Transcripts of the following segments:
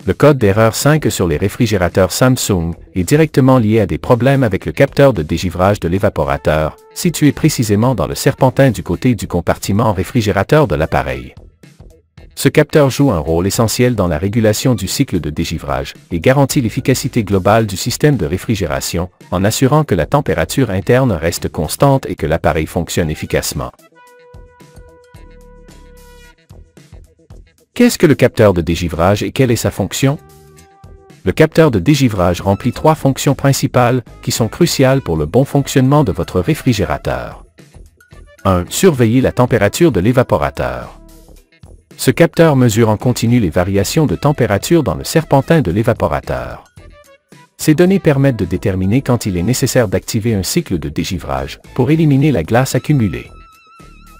Le code d'erreur 5 sur les réfrigérateurs Samsung est directement lié à des problèmes avec le capteur de dégivrage de l'évaporateur, situé précisément dans le serpentin du côté du compartiment réfrigérateur de l'appareil. Ce capteur joue un rôle essentiel dans la régulation du cycle de dégivrage et garantit l'efficacité globale du système de réfrigération, en assurant que la température interne reste constante et que l'appareil fonctionne efficacement. Qu'est-ce que le capteur de dégivrage et quelle est sa fonction? Le capteur de dégivrage remplit 3 fonctions principales qui sont cruciales pour le bon fonctionnement de votre réfrigérateur. 1. Surveiller la température de l'évaporateur. Ce capteur mesure en continu les variations de température dans le serpentin de l'évaporateur. Ces données permettent de déterminer quand il est nécessaire d'activer un cycle de dégivrage pour éliminer la glace accumulée.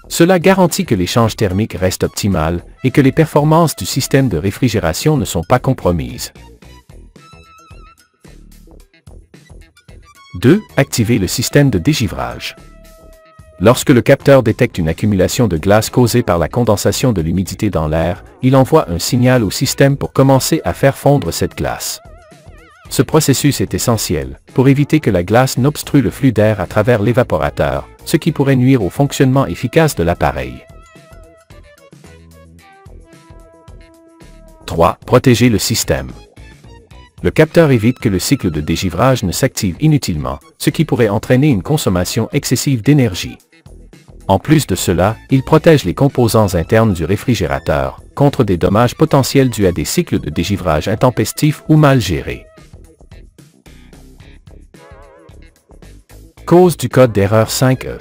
Cela garantit que l'échange thermique reste optimal et que les performances du système de réfrigération ne sont pas compromises. 2. Activer le système de dégivrage. Lorsque le capteur détecte une accumulation de glace causée par la condensation de l'humidité dans l'air, il envoie un signal au système pour commencer à faire fondre cette glace. Ce processus est essentiel pour éviter que la glace n'obstrue le flux d'air à travers l'évaporateur, ce qui pourrait nuire au fonctionnement efficace de l'appareil. 3. Protéger le système. Le capteur évite que le cycle de dégivrage ne s'active inutilement, ce qui pourrait entraîner une consommation excessive d'énergie. En plus de cela, il protège les composants internes du réfrigérateur contre des dommages potentiels dus à des cycles de dégivrage intempestifs ou mal gérés. Cause du code d'erreur 5E.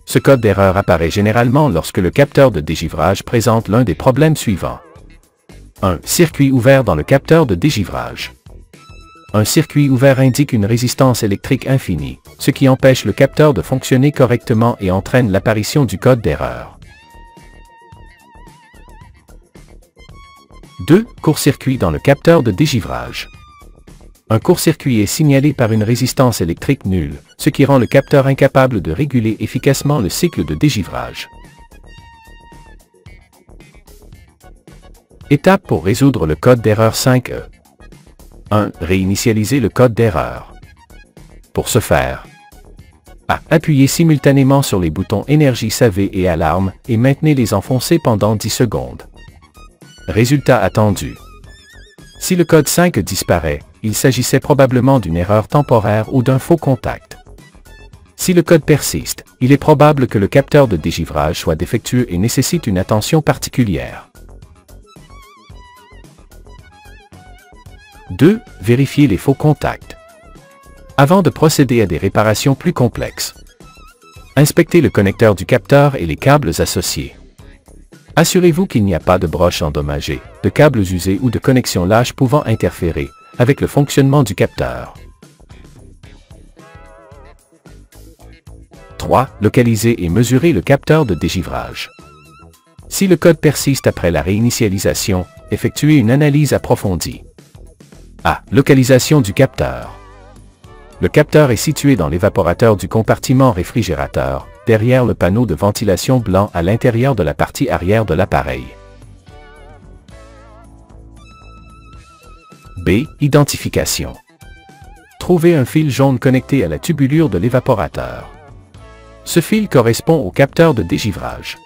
Ce code d'erreur apparaît généralement lorsque le capteur de dégivrage présente l'un des problèmes suivants. 1. Circuit ouvert dans le capteur de dégivrage. Un circuit ouvert indique une résistance électrique infinie, ce qui empêche le capteur de fonctionner correctement et entraîne l'apparition du code d'erreur. 2. Court-circuit dans le capteur de dégivrage. Un court-circuit est signalé par une résistance électrique nulle, ce qui rend le capteur incapable de réguler efficacement le cycle de dégivrage. Étape pour résoudre le code d'erreur 5E. 1. Réinitialiser le code d'erreur. Pour ce faire, A. Appuyez simultanément sur les boutons Énergie SAV et Alarme et maintenez-les enfoncés pendant 10 secondes. Résultat attendu. Si le code 5 disparaît, il s'agissait probablement d'une erreur temporaire ou d'un faux contact. Si le code persiste, il est probable que le capteur de dégivrage soit défectueux et nécessite une attention particulière. 2. Vérifiez les faux contacts. Avant de procéder à des réparations plus complexes, inspectez le connecteur du capteur et les câbles associés. Assurez-vous qu'il n'y a pas de broches endommagées, de câbles usés ou de connexions lâches pouvant interférer avec le fonctionnement du capteur. 3. Localiser et mesurer le capteur de dégivrage. Si le code persiste après la réinitialisation, effectuez une analyse approfondie. A. Localisation du capteur. Le capteur est situé dans l'évaporateur du compartiment réfrigérateur, derrière le panneau de ventilation blanc à l'intérieur de la partie arrière de l'appareil. B. Identification. Trouvez un fil jaune connecté à la tubulure de l'évaporateur. Ce fil correspond au capteur de dégivrage.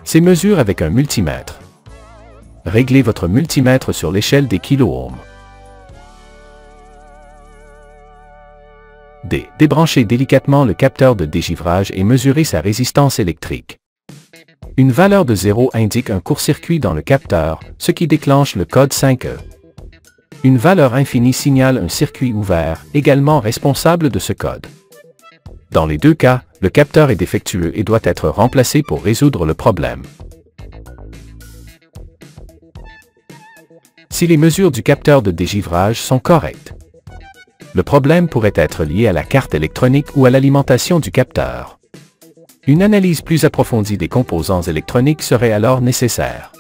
C'est mesure avec un multimètre. Réglez votre multimètre sur l'échelle des kiloohms. D. Débranchez délicatement le capteur de dégivrage et mesurez sa résistance électrique. Une valeur de 0 indique un court-circuit dans le capteur, ce qui déclenche le code 5E. Une valeur infinie signale un circuit ouvert, également responsable de ce code. Dans les deux cas, le capteur est défectueux et doit être remplacé pour résoudre le problème. Si les mesures du capteur de dégivrage sont correctes, le problème pourrait être lié à la carte électronique ou à l'alimentation du capteur. Une analyse plus approfondie des composants électroniques serait alors nécessaire.